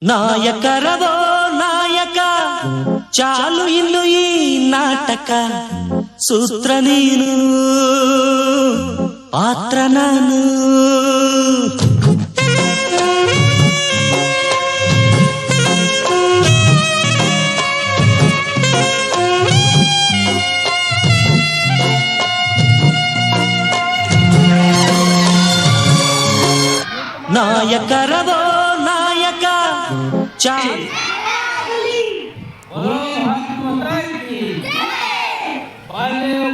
ನಾಯಕರವೋ ನಾಯಕ ಚಾಲು ಇನ್ನು ಈ ನಾಟಕ ಸೂತ್ರ ನೀನು ಪಾತ್ರ ನಾನು ನಾಯಕರವೋ ನಾಯಕ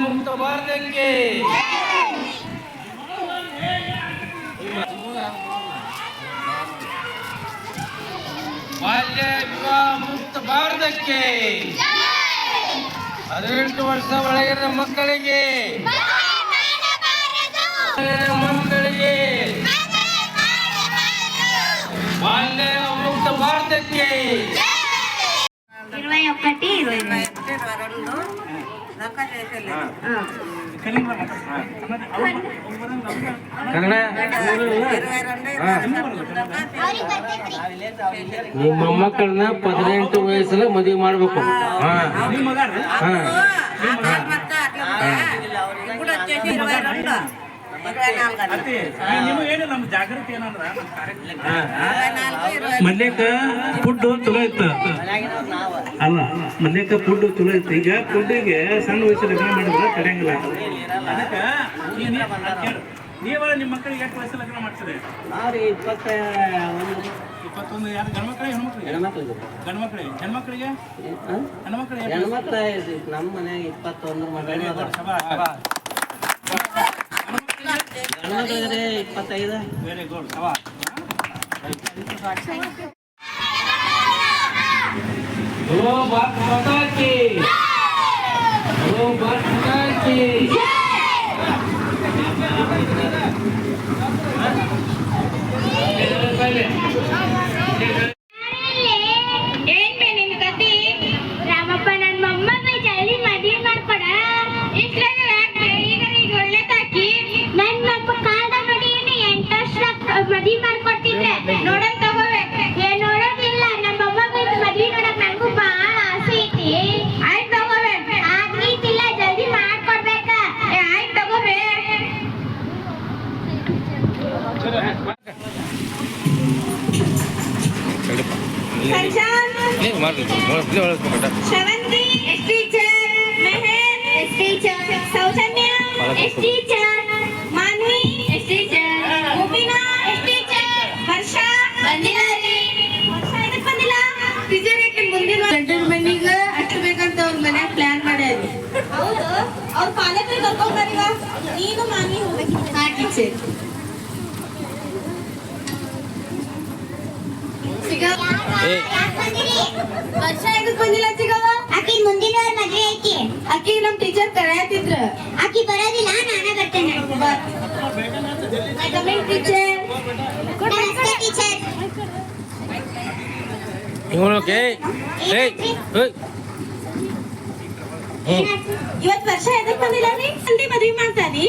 ಮುಕ್ತ ಭಾರತಕ್ಕೆ ಬಾಲ್ಯ ವಿವಾಹ ಮುಕ್ತ ಭಾರತಕ್ಕೆ 18 ವರ್ಷ ಒಳಗಿನ ಮಕ್ಕಳಿಗೆ ಬಾಲ್ಯ ಮುಕ್ತ ಭಾರತಕ್ಕೆ 21 ನಿಮ್ಮ ಮೊಮ್ಮಕ್ಕಳನ್ನ 18 ವಯಸ್ಸಲ್ಲಿ ಮದುವೆ ಮಾಡ್ಬೇಕು. ಮನ್ಯಾಗ ಫುಡ್ ಚಲೋ ಇತ್ತು ಅಲ್ಲ, ಮನ್ಯಾಗ ಫುಡ್ ಚಲೋ ಇತ್ತು. ಈಗ ಫುಡ್ಡಿಗೆ ಸಣ್ಣ ವಯಸ್ಸಲ್ಲಿ ಲಗ್ನ ಮಾಡಿದ್ರೆ ತಡೆಯಂಗಿಲ್ಲ. ಅದಕ್ಕೆ ನೀವೆಲ್ಲ ನಿಮ್ಮ ಮಕ್ಕಳಿಗೆ ಎಷ್ಟು ವಯಸ್ಸಲ್ಲಿ ಲಗ್ನ ಮಾಡ್ತೀರಿ? 21. ಯಾರು ಗಂಡ್ಮಕ್ಳಿಗೆ ಹೆಣ್ಮಕ್ಳಿಗೆ? ಗಂಡ್ಮಕ್ಳಿಗೆ. ಹೆಣ್ಮಕ್ಳಿಗೆ ನಮ್ಮ ಮನೆಯಾಗ 21 25. Very good. भारत माता की भारत माता की Shavanti is teacher, Meher is teacher, Saujanya is teacher, Manvi is teacher, Mubina is teacher, Varsha Bandilari. Varsha idಕ್ಕೆ ಬಂದಿಲ್ಲ? ಟೀಚರ್ ಯಾಕೆ ಮುಂದಿನ ಗಂಟೆಗೆ ಬಂದೀಗ ಅಷ್ಟು ಬೇಕಂತ ಅವ್ರ ಮನ್ಯಾಗ ಪ್ಲಾನ್ ಮಾಡ್ಯಾರಿ. ಹೌದು, ಅವ್ರ ಪಾಲಕರಿಗೆ ಕರ್ಕೊಂಡ್ ಬರೀವ. ನೀನು ಮಾನ್ವಿ ಹೋಗ್ಬೇಕಿತ್ತು. ಹಾ ಟೀಚರ್. ವರ್ಷ ಇದಕ್ ಬಂದಿಲ್ಲ ಸಿಗವ. ಆಕಿ ಮುಂದಿನ ಮದ್ವೆ ಐತಿ. ಆಕಿ ನಮ್ ಟೀಚರ್ ಕರೆಯತಿದ್ರ. ಆಕಿ ಬರೋದಿಲ್ಲ, ನಾನೇ ಬರ್ತೇನೆ. ಟೀಚರ್ ನಮಸ್ತೆ ಟೀಚರ್. ಇವತ್ ವರ್ಷ ಎದಕ್ ಬಂದಿಲ್ಲ ರೀ? ಅಲ್ಲಿ ಮದ್ವೆ ಮಾಡ್ತಾರಿ.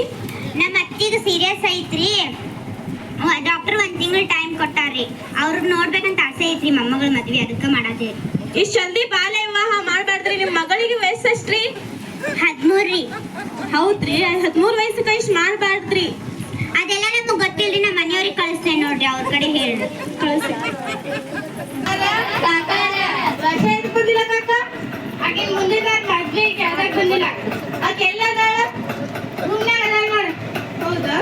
ನಮ್ಮ ಅತ್ತಿಗೆ ಸೀರಿಯಸ್ ಐತ್ರಿ. ಡಾಕ್ಟರ್ 1 ತಿಂಗಳು ಟೈಮ್ ಕೊಟ್ಟಾರ್ರಿ. ಅವ್ರ ನೋಡ್ಬೇಕಂತ ಆಸೆ ಐತ್ರಿ ಮೊಮ್ಮಗಳ ಮದ್ವೆ, ಅದಕ್ಕೆ ಮಾಡಾತೀವಿ. ಇಷ್ಟ ಜಲ್ದಿ ಬಾಲ್ಯ ವಿವಾಹ ಮಾಡ್ಬಾರ್ದ್ರಿ. ನಿಮ್ ಮಗಳಿಗೆ ವಯಸ್ಸು ಎಷ್ಟ್ರಿ? 13 ರೀ. ಹೌದ್ರಿ, 13 ವಯಸ್ಸಕ್ಕೆ ಇಷ್ಟ ಮಾಡ್ಬಾರ್ದ್ರಿ. ಅದೆಲ್ಲ ನಮ್ಗೆ ಗೊತ್ತಿಲ್ರಿ. ನಮ್ಮ ಮನೆಯವ್ರಿಗೆ ಕಳಿಸ್ತೇನೆ ನೋಡ್ರಿ, ಅವ್ರ ಕಡೆ ಹೇಳಿ ಕಳಿಸಿ. ವರ್ಷ ಎದಕ್ ಬಂದಿಲ್ಲ ಕಾಕ? ಆಕೆ ಮುಂದಿನ ಮದ್ವೆ ಯಾವ್ದಾಗ ಬಂದಿಲ್ಲ. ಆಕೆ ಎಲ್ಲದ ರೂಮ್ನಾಗ ಅದಾಳ ನೋಡ್ರಿ. ಹೌದಾ?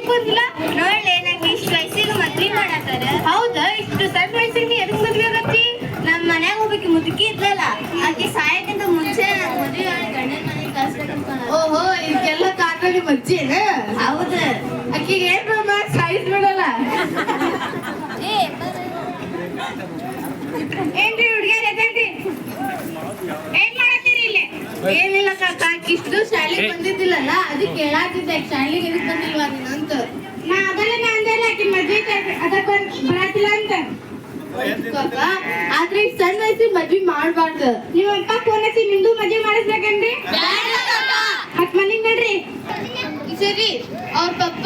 ಬಂದಿಲ್ಲ ನೋಡ್ಲೆ, ನಂಗೆ ಇಷ್ಟು ವಯಸ್ಸಿಗೆ ಮದ್ವೆ ಮಾಡತ್ತಾರ. ಹೌದಾ? ಇಷ್ಟು ಸಣ್ಣ ವಯಸ್ಸಿಗೆ ಎದಕ್ ಮದ್ವೆ ಆಗತ್ತಿ? ನಮ್ಮ ಮನ್ಯಾಗ ಹೋಗ್ಬೇಕು ಮುದುಕಿ ಇದ್ಲಲ್ಲ, ಆಕೆ ಸಾಯಕ್ಕಿಂತ ಮುಂಚೆ ಮದ್ವೆ ಗಂಡನ ಮನೆಗೆ ಕಳ್ಸ್ಬೇಕಂತ. ಓಹೋ, ಇದಕ್ಕೆಲ್ಲ ಕಾರಣ ನಿಮ್ಮ ಅಜ್ಜಿ? ಹೌದು. ಆಕಿಗೆ ಏನ್ ಸಾಯಿಸ್ ಬಿಡಲ್ಲ. ಏನ್ರಿ ಹುಡುಗಿಯರ್ ಎದ್ದೇಳ್ರಿ, ಏನ್ ಮಾಡತ್ತೀರಿ ಇಲ್ಲಿ? ಏನಿಲ್ಲ ಕಾಕ, ಇಷ್ಟು ಶಾಲೆಗೆ ಬಂದಿದ್ದಿಲ್ಲಲ್ಲ, ಅದಕ್ಕೆ ಹೇಳಾತಿದ್ದೆ ಶಾಲೆಗೆ ಎದಕ್ ಬಂದಿಲ್ವಾ ನೀನು ಅಂತ. ನಾ ಅದನ್ನ ಅಂದಲ್ಲ, ಆಕೆ ಮದ್ವೆ ಅದಕ್ಕೆ ಬರತ್ತಿಲ್ಲ ಅಂತ. ಕಾಕ, ಆದ್ರೆ ಇಷ್ಟು ಸಣ್ಣ ವಯಸ್ಸಿಗೆ ಮದ್ವೆ ಮಾಡ್ಬಾರ್ದು. ನಿಮ್ಮ ಅಪ್ಪ ಫೋನ್ ಹಚ್ಚಿ ನಿಮ್ದು ಮದ್ವೆ ಮಾಡಿಸ್ಬೇಕನ್ರಿ? ಮತ್ ಮನಿಗ್ ನಡ್ರಿ. ಕಳ್ಸಿರಿ ಅವ್ರ ಪಪ್ಪ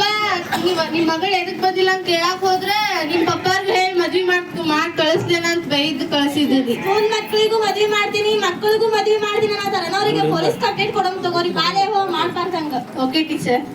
ನಿಮ್ ಮಗಳು ಎದಕ್ ಬಂದಿಲ್ಲ ಅಂತ ಕೇಳಾಕ್ ಹೋದ್ರ ನಿಮ್ ಪಪ್ಪಾರ್ಗ ಹೇಳಿ ಮದ್ವಿ ಮಾಡಿ ಕಳಿಸ್ಲೇನ ಅಂತ ಬೈದ್ ಕಳ್ಸಿದ್ರಿ. ಒಂದ್ ಮಕ್ಳಿಗೂ ಮದ್ವಿ ಮಾಡ್ತೀನಿ ಮಕ್ಕಳಿಗೂ ಮದ್ವಿ ಮಾಡ್ತೀನಿ ಅನ್ನೋ ಅವ್ರಿಗೆ ಪೊಲೀಸ್ ಕಂಪ್ಲೇಂಟ್ ಕೊಡಮ್ ತಗೋರಿ. ಬಾಲೆ ಹೋಗಿ ಮಾಡ್ಬಾರ್ದಂಗ. Okay teacher.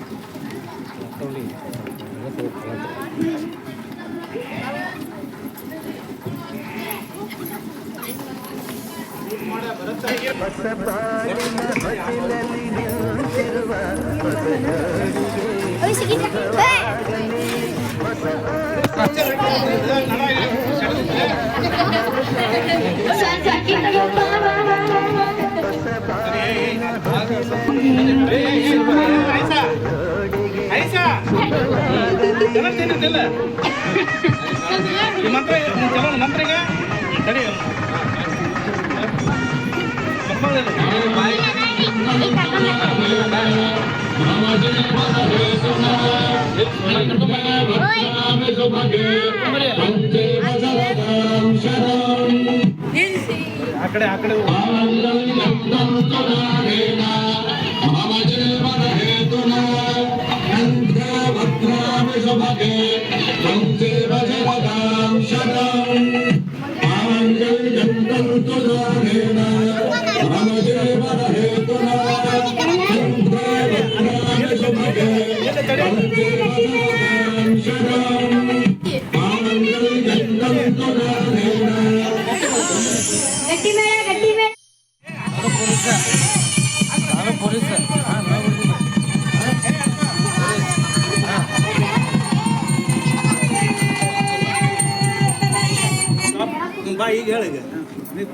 ಈಗ ಹೇಳ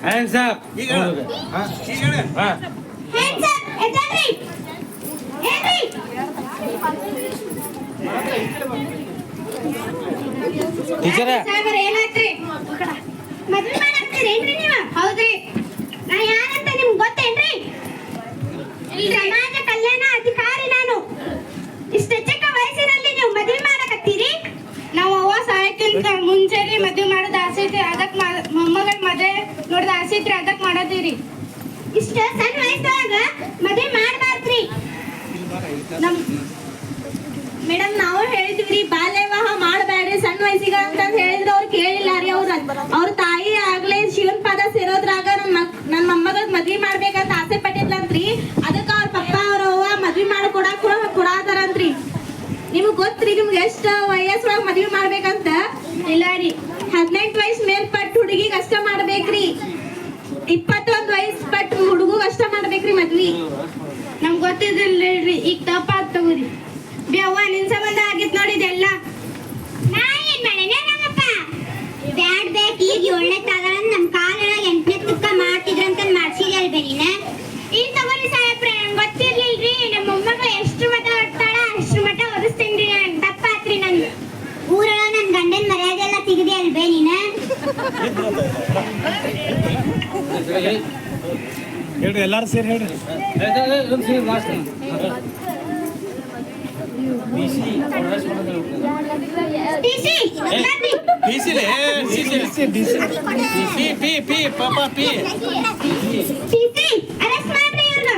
ಹ್ಯಾಂಡ್ಸ್ ಅಪ್. ಈಗ ಹೇಳ ಈಗ ಹೇಳ Hands up, ಎದ್ದೇಳ್ರಿ. ಏನ್ರಿ? ಟೀಚರ ಸಾಗರ ಏನಾಯ್ತ್ರಿ? ಮದ್ವೆ ಮಾಡಾಕ್ತೀರೇನ್ರಿ ನೀವು? ಹೌದ್ರಿ. ನಾ ಯಾರಂತ ನಿಮ್ಗೆ ಗೊತ್ತೇನ್ರಿ? ಸಮಾಜ ಕಲ್ಯಾಣ ಅಧಿಕಾರಿ ನಾನು. ಇಷ್ಟ ಚಿಕ್ಕ ವಯಸ್ಸಿನಲ್ಲಿ ನೀವು ಮದ್ವೆ ಮಾಡಕತ್ತೀರಿ? ನಾವ್ ಅವ್ವ ಸಾಯಕ್ಕಿಂತ ಮುಂಚೆನೆ ಮದ್ವೆ ಮಾಡೋದ್ ಆಸೆ ಐತಿ. ಅದಕ್ ಮೊಮ್ಮಗಳ ಮದ್ವೆ ನೋಡ್ದ ಆಸೆ ಐತ್ರಿ. ಅದಕ್ ಮಾಡೋದಿರಿ. ಇಷ್ಟ ಸಣ್ಣ ವಯಸ್ಸೊಳಗ ಮದ್ವೆ ಮಾಡ್ಬಾರ್ದ್ರಿ. ಮೇಡಮ್ ನಾವು ಹೇಳಿದ್ವಿ ಬಾಲ್ಯ ವಿವಾಹ ಮಾಡಬೇಡ್ರಿ ಸಣ್ಣ ವಯಸ್ಸಿಗ ಅಂತ ಹೇಳಿದ್ರು ಅವ್ರು ಕೇಳಿಲ್ಲ ರೀ. ಅವ್ರ ತಾಯಿ ಆಗ್ಲೇ ಶಿವನ್ ಪಾದ ಸೇರೋದ್ರಾಗ ನನ್ ಮೊಮ್ಮಗಳ ಮದ್ವಿ ಮಾಡ್ಬೇಕಂತ ಆಸೆ ಪಟ್ಟಿದ್ಲಂತ್ರಿ. ಅದಕ್ಕ ಅವ್ರ ಪಪ್ಪ ಅವ್ರ ಅವ್ವ ಮದ್ವಿ ಕೊಡಾತಾರಂತ್ರಿ. ನಿಮ್ಗ್ ಗೊತ್ತ್ರಿ ನಿಮ್ಗೆ ಎಷ್ಟ ವಯಸ್ಸೊಳಗ ಮದ್ವಿ ಮಾಡ್ಬೇಕಂತ? ಇಲ್ಲ ರೀ. 18 ವಯಸ್ಸು ಮೇಲ್ಪಟ್ಟ ಹುಡುಗಿಗೆ ಅಷ್ಟ ಮಾಡ್ಬೇಕ್ರಿ. 21 ವಯಸ್ಸು ಪಟ್ಟ ಹುಡುಗ ಅಷ್ಟ ಮಾಡ್ಬೇಕ್ರಿ ಮದ್ವಿ. ನಮ್ಗ್ ಗೊತ್ತಿದ್ದಿಲ್ರಿ. ಈಗ ತಪ್ಪಾತ್ ತಗೋರಿ. ಅವ್ವ ನಿನ್ ಸಂಬಂಧ ಆಗಿತ್ ನೋಡಿದೆಲ್ಲ. ನಾ ಏನ್ ಮಾಡೇನೆ ನಮ್ಮಪ್ಪ? ಬ್ಯಾಡ್ ಬೇಕ್ ಈಗ 7ನೇ ತಗಳ ನಮ್ ಕಾಲೊಳಗ 8ನೇ ತುಕ್ಕ ಮಾಡ್ತಿದ್ರಂತ ಮಾಡ್ಸಿರಿ ಅಲ್ಬೇರಿನ. ಇಲ್ಲಿ ತಗೋರಿ ಸಾಹೇಬ್ರೆ, ನಂಗೆ ಗೊತ್ತಿರ್ಲಿಲ್ರಿ. ನಮ್ಮ ಮೊಮ್ಮಗಳು ಎಷ್ಟು ಮಠ ಹೊಡ್ತಾಳ ಅಷ್ಟು ಮಠ ಒದಿಸ್ತೀನಿ. ತಪ್ಪಾತ್ರಿ ನಂದು. ಊರೊಳಗ ನನ್ ಗಂಡನ ಮರ್ಯಾದೆ ಎಲ್ಲ ತೆಗ್ದಿ ಅಲ್ಬೇ ನೀನ. ಹೇಳ್ರಿ ಎಲ್ಲಾರು ಸೇರಿ ಹೇಳ್ರಿ ಅರೆಸ್ಟ್ ಮಾಡ್ರಿ ಇವ್ರನ್ನ.